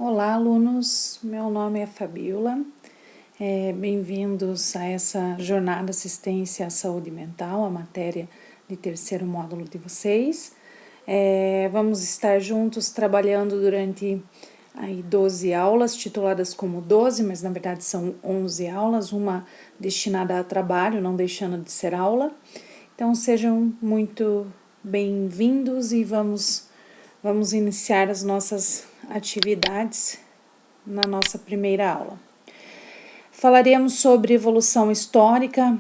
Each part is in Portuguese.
Olá, alunos. Meu nome é Fabiola. Bem-vindos a essa jornada assistência à saúde mental, a matéria de terceiro módulo de vocês. Vamos estar juntos trabalhando durante aí 12 aulas, tituladas como 12, mas na verdade são 11 aulas, uma destinada a trabalho, não deixando de ser aula. Então sejam muito bem-vindos e vamos iniciar as nossas atividades na nossa primeira aula. Falaremos sobre evolução histórica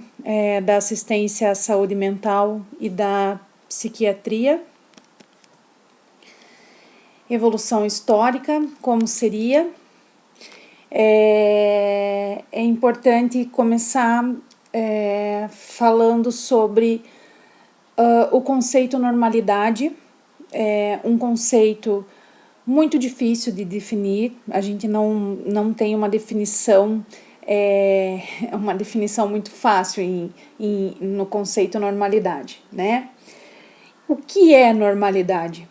da assistência à saúde mental e da psiquiatria. Evolução histórica, como seria? É importante começar falando sobre o conceito normalidade, um conceito muito difícil de definir, a gente não tem uma definição, uma definição muito fácil no conceito normalidade, né? O que é normalidade?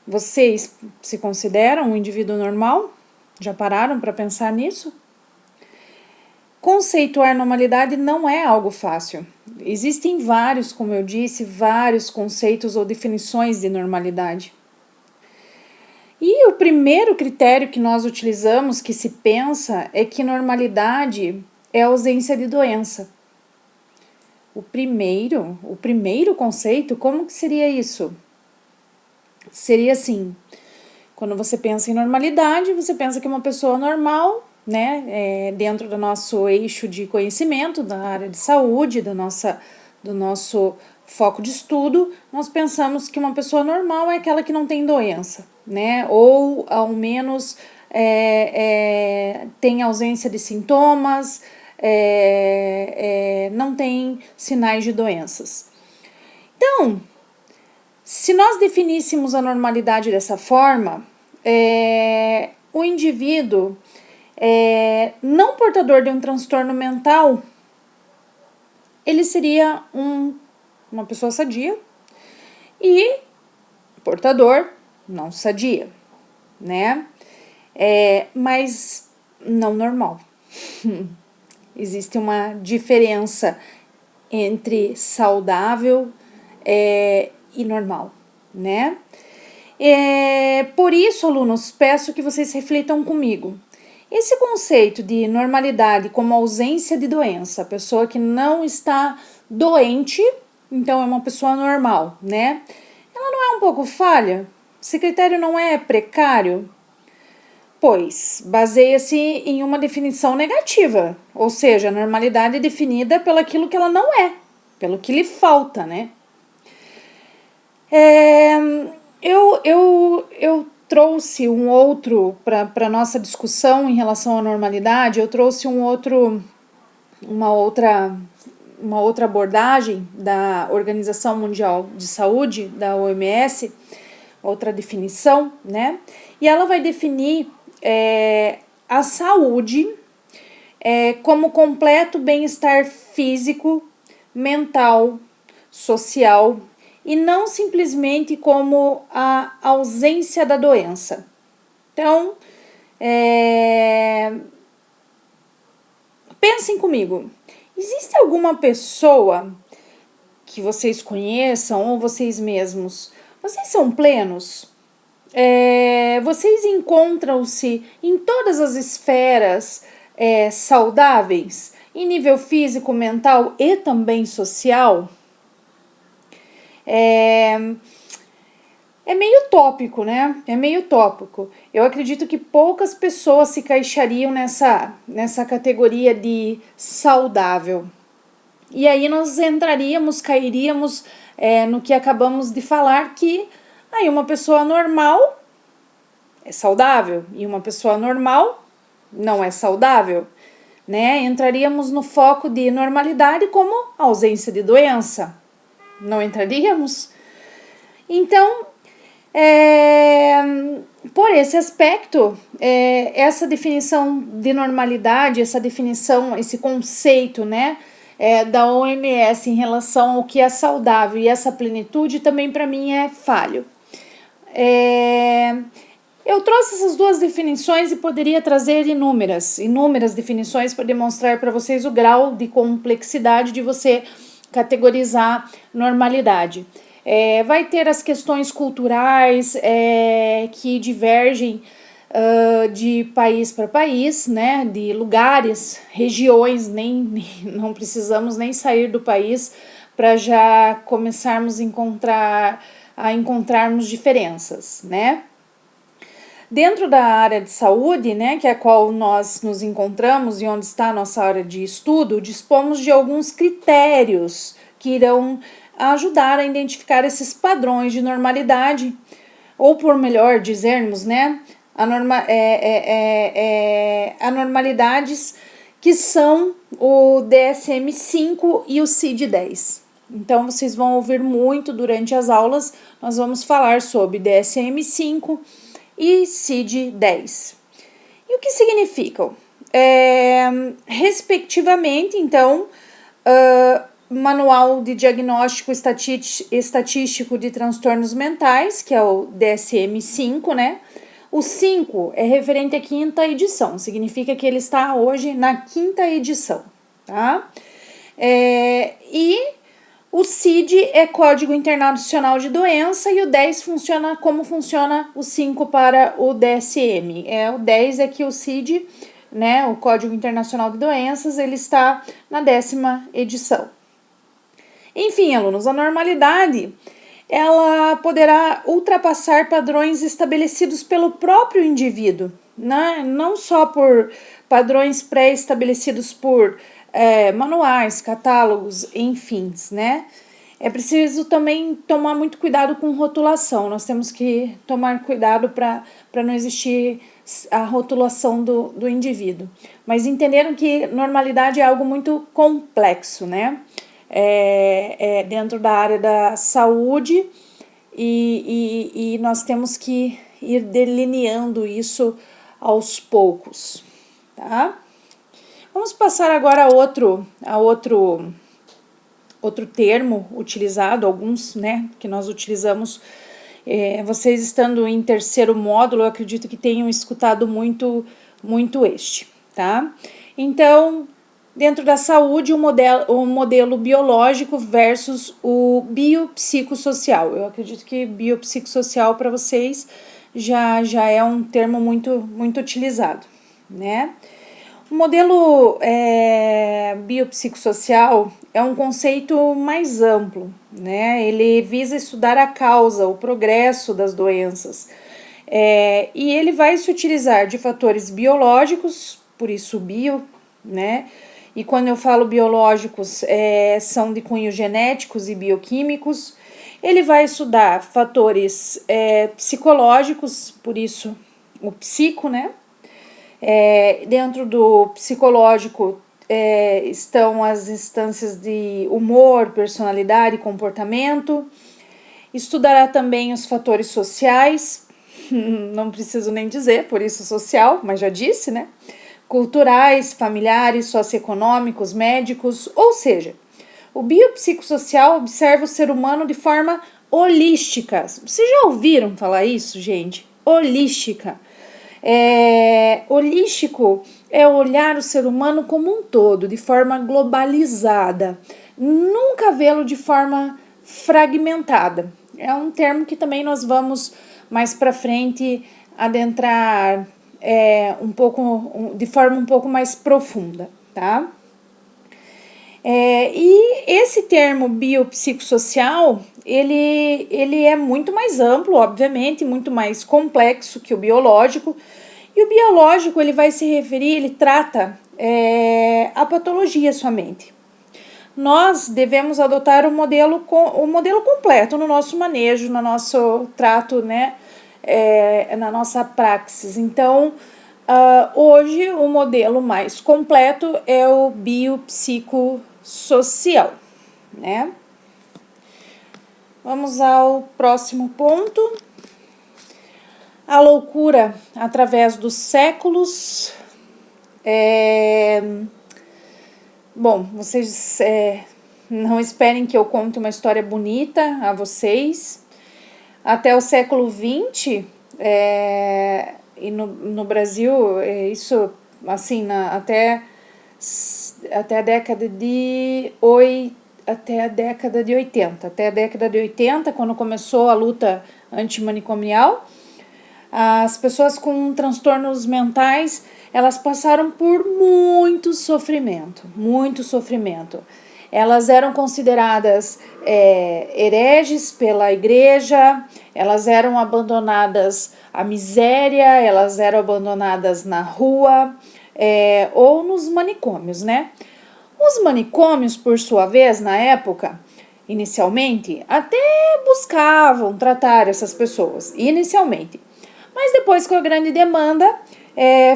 Vocês se consideram um indivíduo normal? Já pararam para pensar nisso? Conceituar normalidade não é algo fácil. Existem vários, como eu disse, vários conceitos ou definições de normalidade. E o primeiro critério que nós utilizamos, que se pensa, é que normalidade é a ausência de doença. O primeiro conceito, como que seria isso? Seria assim, quando você pensa em normalidade, você pensa que uma pessoa normal, né, dentro do nosso eixo de conhecimento, da área de saúde, do nosso foco de estudo, nós pensamos que uma pessoa normal é aquela que não tem doença, né? Ou ao menos tem ausência de sintomas, não tem sinais de doenças. Então, se nós definíssemos a normalidade dessa forma, o indivíduo não portador de um transtorno mental, ele seria uma pessoa sadia e portador não sadia, né? Mas não normal. Existe uma diferença entre saudável e normal, né? Por isso, alunos, peço que vocês reflitam comigo. Esse conceito de normalidade como ausência de doença, a pessoa que não está doente, então é uma pessoa normal, né? Ela não é um pouco falha? Esse critério não é precário? Pois baseia-se em uma definição negativa, ou seja, a normalidade é definida pelo aquilo que ela não é, pelo que lhe falta, né? Eu trouxe um outro, para nossa discussão em relação à normalidade, eu trouxe uma outra abordagem da Organização Mundial de Saúde, da OMS, outra definição, né? E ela vai definir a saúde como completo bem-estar físico, mental, social e não simplesmente como a ausência da doença. Então, pensem comigo, existe alguma pessoa que vocês conheçam ou vocês mesmos, vocês são plenos? Vocês encontram-se em todas as esferas saudáveis, em nível físico, mental e também social? É meio tópico, né? É meio tópico. Eu acredito que poucas pessoas se encaixariam nessa categoria de saudável. E aí nós cairíamos no que acabamos de falar, que aí uma pessoa normal é saudável e uma pessoa normal não é saudável, né? Entraríamos no foco de normalidade como ausência de doença. Não entraríamos? Então, por esse aspecto, essa definição de normalidade, essa definição, esse conceito, né, da OMS em relação ao que é saudável e essa plenitude também para mim é falho. Eu trouxe essas duas definições e poderia trazer inúmeras definições para demonstrar para vocês o grau de complexidade de você categorizar normalidade. Vai ter as questões culturais que divergem de país para país, né, de lugares, regiões, não precisamos nem sair do país para já começarmos a encontrarmos diferenças, né? Dentro da área de saúde, né, que é a qual nós nos encontramos e onde está a nossa área de estudo, dispomos de alguns critérios que irão ajudar a identificar esses padrões de normalidade, ou por melhor dizermos, né, anormalidades que são o DSM-5 e o CID-10. Então, vocês vão ouvir muito durante as aulas, nós vamos falar sobre DSM-5 e CID-10. E o que significam? Respectivamente, então, Manual de Diagnóstico Estatístico de Transtornos Mentais, que é o DSM-5, né? O 5 é referente à 5ª edição, significa que ele está hoje na 5ª edição, tá? E o CID é Código Internacional de Doença e o 10 funciona como funciona o 5 para o DSM. O 10 é que o CID, né, o Código Internacional de Doenças, ele está na 10ª edição. Enfim, alunos, a normalidade, ela poderá ultrapassar padrões estabelecidos pelo próprio indivíduo, né? Não só por padrões pré-estabelecidos por manuais, catálogos, enfim, né? É preciso também tomar muito cuidado com rotulação, nós temos que tomar cuidado para não existir a rotulação do indivíduo. Mas entenderam que normalidade é algo muito complexo, né? Dentro da área da saúde e nós temos que ir delineando isso aos poucos, tá? Vamos passar agora a outro termo utilizado, alguns, né, que nós utilizamos. Vocês estando em terceiro módulo, eu acredito que tenham escutado muito este, tá? Então, dentro da saúde, o modelo biológico versus o biopsicossocial. Eu acredito que biopsicossocial para vocês já é um termo muito utilizado, né? O modelo biopsicossocial é um conceito mais amplo, né? Ele visa estudar a causa, o progresso das doenças, e ele vai se utilizar de fatores biológicos, por isso bio, né? E quando eu falo biológicos, são de cunho genéticos e bioquímicos. Ele vai estudar fatores psicológicos, por isso o psico, né? Dentro do psicológico estão as instâncias de humor, personalidade e comportamento. Estudará também os fatores sociais, não preciso nem dizer, por isso social, mas já disse, né? Culturais, familiares, socioeconômicos, médicos, ou seja, o biopsicossocial observa o ser humano de forma holística. Vocês já ouviram falar isso, gente? Holística. Holístico é olhar o ser humano como um todo, de forma globalizada, nunca vê-lo de forma fragmentada. É um termo que também nós vamos mais para frente adentrar de forma um pouco mais profunda, tá? E esse termo biopsicossocial, ele é muito mais amplo, obviamente, muito mais complexo que o biológico. E o biológico, ele vai se referir, ele trata a patologia somente. Nós devemos adotar o modelo completo no nosso manejo, no nosso trato, né, na nossa praxis. Então, hoje o modelo mais completo é o biopsicossocial, né? Vamos ao próximo ponto. A loucura através dos séculos. Bom, vocês não esperem que eu conte uma história bonita a vocês. Até o século XX, e no Brasil, isso, assim, até a década de até a década de 80. Até a década de 80, quando começou a luta antimanicomial, as pessoas com transtornos mentais, elas passaram por muito sofrimento, muito sofrimento. Elas eram consideradas hereges pela igreja, elas eram abandonadas à miséria, elas eram abandonadas na rua ou nos manicômios, né? Os manicômios, por sua vez, na época, inicialmente, até buscavam tratar essas pessoas, inicialmente. Mas depois, com a grande demanda,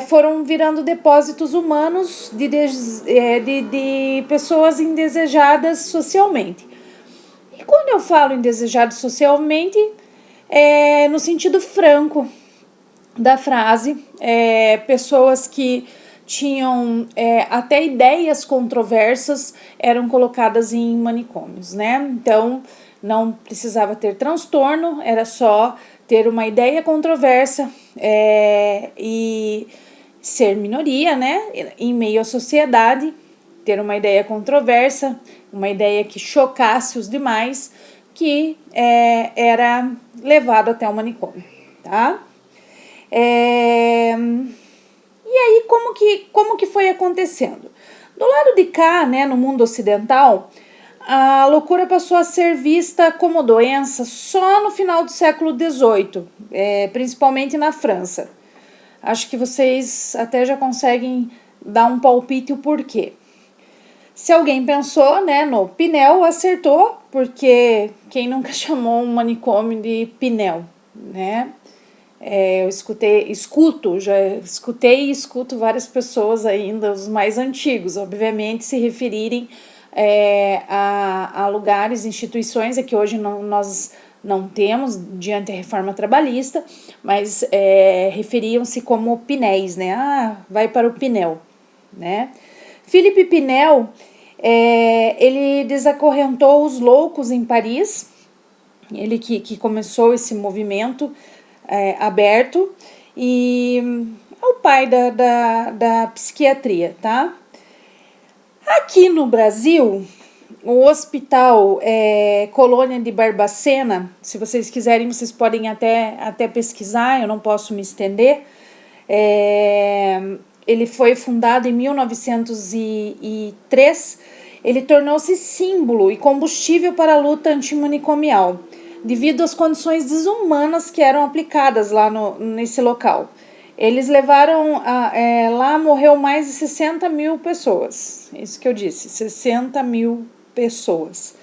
foram virando depósitos humanos de pessoas indesejadas socialmente. E quando eu falo indesejados socialmente, no sentido franco da frase, pessoas que tinham até ideias controversas eram colocadas em manicômios, né? Então, não precisava ter transtorno, era só ter uma ideia controversa e ser minoria, né? Em meio à sociedade, ter uma ideia controversa, uma ideia que chocasse os demais, que era levado até o manicômio, tá? E aí, como que foi acontecendo? Do lado de cá, né, no mundo ocidental, a loucura passou a ser vista como doença só no final do século XVIII, principalmente na França. Acho que vocês até já conseguem dar um palpite o porquê. Se alguém pensou, né, no Pinel, acertou, porque quem nunca chamou um manicômio de Pinel, né? Eu já escutei e escuto várias pessoas ainda, os mais antigos, obviamente, se referirem a lugares, instituições, que hoje nós não temos diante da reforma trabalhista, mas referiam-se como Pinéis, né? Ah, vai para o Pinel, né? Philippe Pinel, ele desacorrentou os loucos em Paris, ele que começou esse movimento aberto, e é o pai da psiquiatria, tá? Aqui no Brasil, o Hospital Colônia de Barbacena, se vocês quiserem, vocês podem até pesquisar, eu não posso me estender. Ele foi fundado em 1903, ele tornou-se símbolo e combustível para a luta antimanicomial, devido às condições desumanas que eram aplicadas lá nesse local. Eles levaram, lá morreu mais de 60 mil pessoas, isso que eu disse, 60 mil pessoas.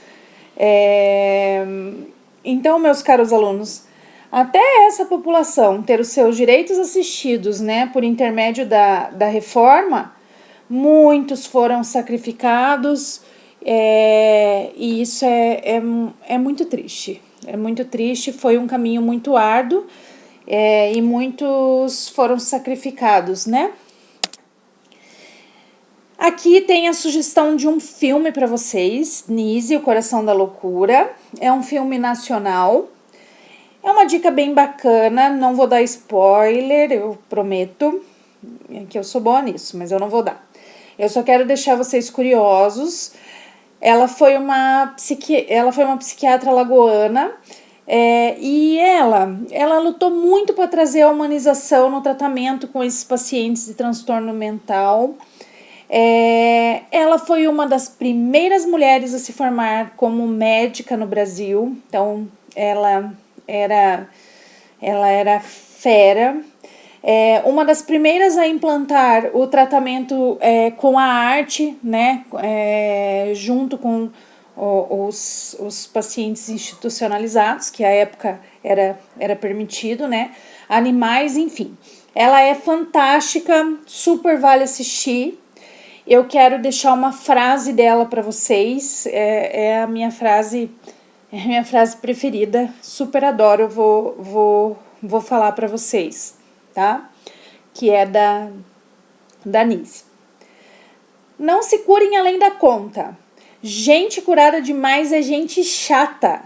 Então, meus caros alunos, até essa população ter os seus direitos assistidos, né, por intermédio da reforma, muitos foram sacrificados, e isso é muito triste. É muito triste, foi um caminho muito árduo, e muitos foram sacrificados, né? Aqui tem a sugestão de um filme para vocês, Nise, O Coração da Loucura. É um filme nacional. É uma dica bem bacana, não vou dar spoiler, eu prometo, que eu sou boa nisso, mas eu não vou dar. Eu só quero deixar vocês curiosos. Ela foi uma psiquiatra alagoana, e ela lutou muito para trazer a humanização no tratamento com esses pacientes de transtorno mental. Ela foi uma das primeiras mulheres a se formar como médica no Brasil, então ela era fera. Uma das primeiras a implantar o tratamento com a arte, né, junto com os pacientes institucionalizados, que à época era permitido, né, animais, enfim. Ela é fantástica, super vale assistir. Eu quero deixar uma frase dela para vocês, é a minha frase preferida, super adoro, eu vou falar para vocês, tá? Que é da Nise. Não se curem além da conta. Gente curada demais é gente chata.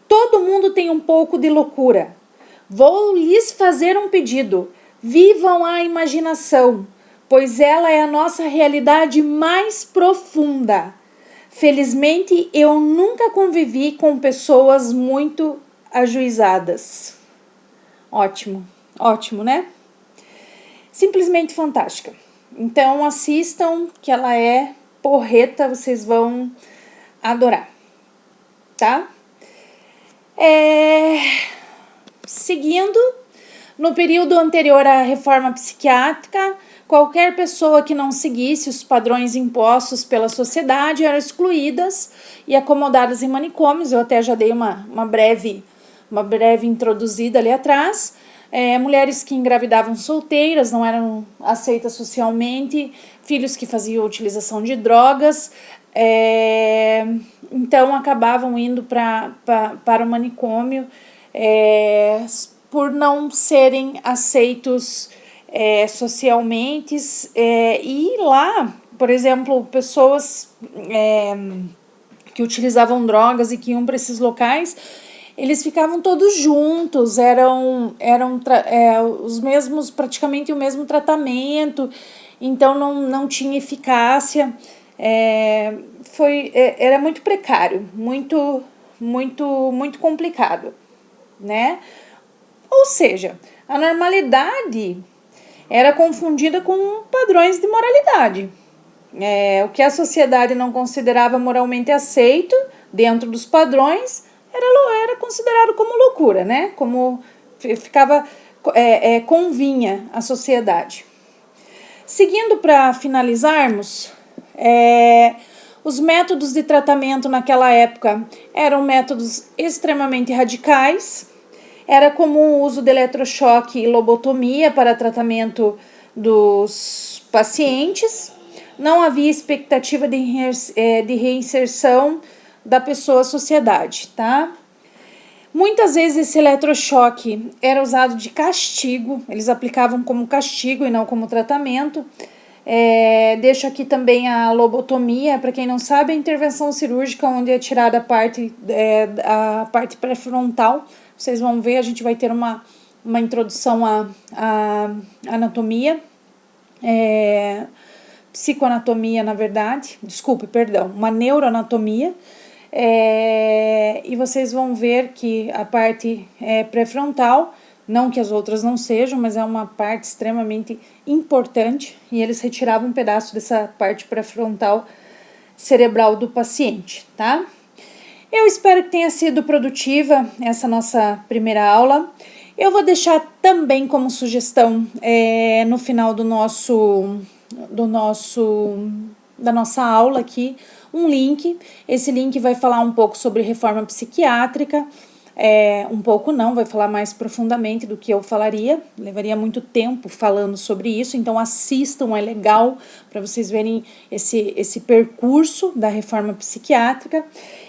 Todo mundo tem um pouco de loucura. Vou lhes fazer um pedido. Vivam a imaginação, pois ela é a nossa realidade mais profunda. Felizmente, eu nunca convivi com pessoas muito ajuizadas. Ótimo, ótimo, né? Simplesmente fantástica. Então assistam, que ela é porreta, vocês vão adorar, tá? Seguindo, no período anterior à reforma psiquiátrica, qualquer pessoa que não seguisse os padrões impostos pela sociedade eram excluídas e acomodadas em manicômios. Eu até já dei uma breve introduzida ali atrás. Mulheres que engravidavam solteiras, não eram aceitas socialmente, filhos que faziam utilização de drogas, então acabavam indo para o manicômio por não serem aceitos socialmente, e lá, por exemplo, pessoas que utilizavam drogas e que iam para esses locais, eles ficavam todos juntos, eram os mesmos, praticamente o mesmo tratamento, então não tinha eficácia, era muito precário, muito complicado, né? Ou seja, a normalidade era confundida com padrões de moralidade. O que a sociedade não considerava moralmente aceito dentro dos padrões era considerado como loucura, né? Como convinha à sociedade. Seguindo, para finalizarmos, os métodos de tratamento naquela época eram métodos extremamente radicais. Era comum o uso de eletrochoque e lobotomia para tratamento dos pacientes. Não havia expectativa de reinserção da pessoa à sociedade, tá? Muitas vezes esse eletrochoque era usado de castigo, eles aplicavam como castigo e não como tratamento. Deixo aqui também a lobotomia, para quem não sabe, a intervenção cirúrgica onde é tirada a parte pré-frontal. Vocês vão ver, a gente vai ter uma introdução à anatomia, psicoanatomia, na verdade, uma neuroanatomia, e vocês vão ver que a parte pré-frontal, não que as outras não sejam, mas é uma parte extremamente importante, e eles retiravam um pedaço dessa parte pré-frontal cerebral do paciente, tá? Eu espero que tenha sido produtiva essa nossa primeira aula. Eu vou deixar também como sugestão no final da nossa aula aqui um link. Esse link vai falar um pouco sobre reforma psiquiátrica. Um pouco não, vai falar mais profundamente do que eu falaria. Levaria muito tempo falando sobre isso, então assistam, é legal para vocês verem esse percurso da reforma psiquiátrica.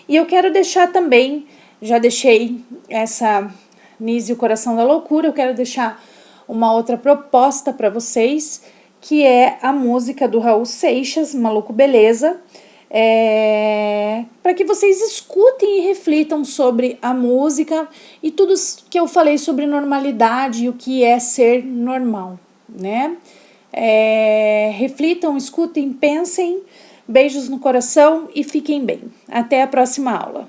E eu quero deixar também, já deixei essa Nise e o Coração da Loucura, eu quero deixar uma outra proposta para vocês, que é a música do Raul Seixas, Maluco Beleza, para que vocês escutem e reflitam sobre a música e tudo que eu falei sobre normalidade e o que é ser normal, né? Reflitam, escutem, pensem, beijos no coração e fiquem bem. Até a próxima aula.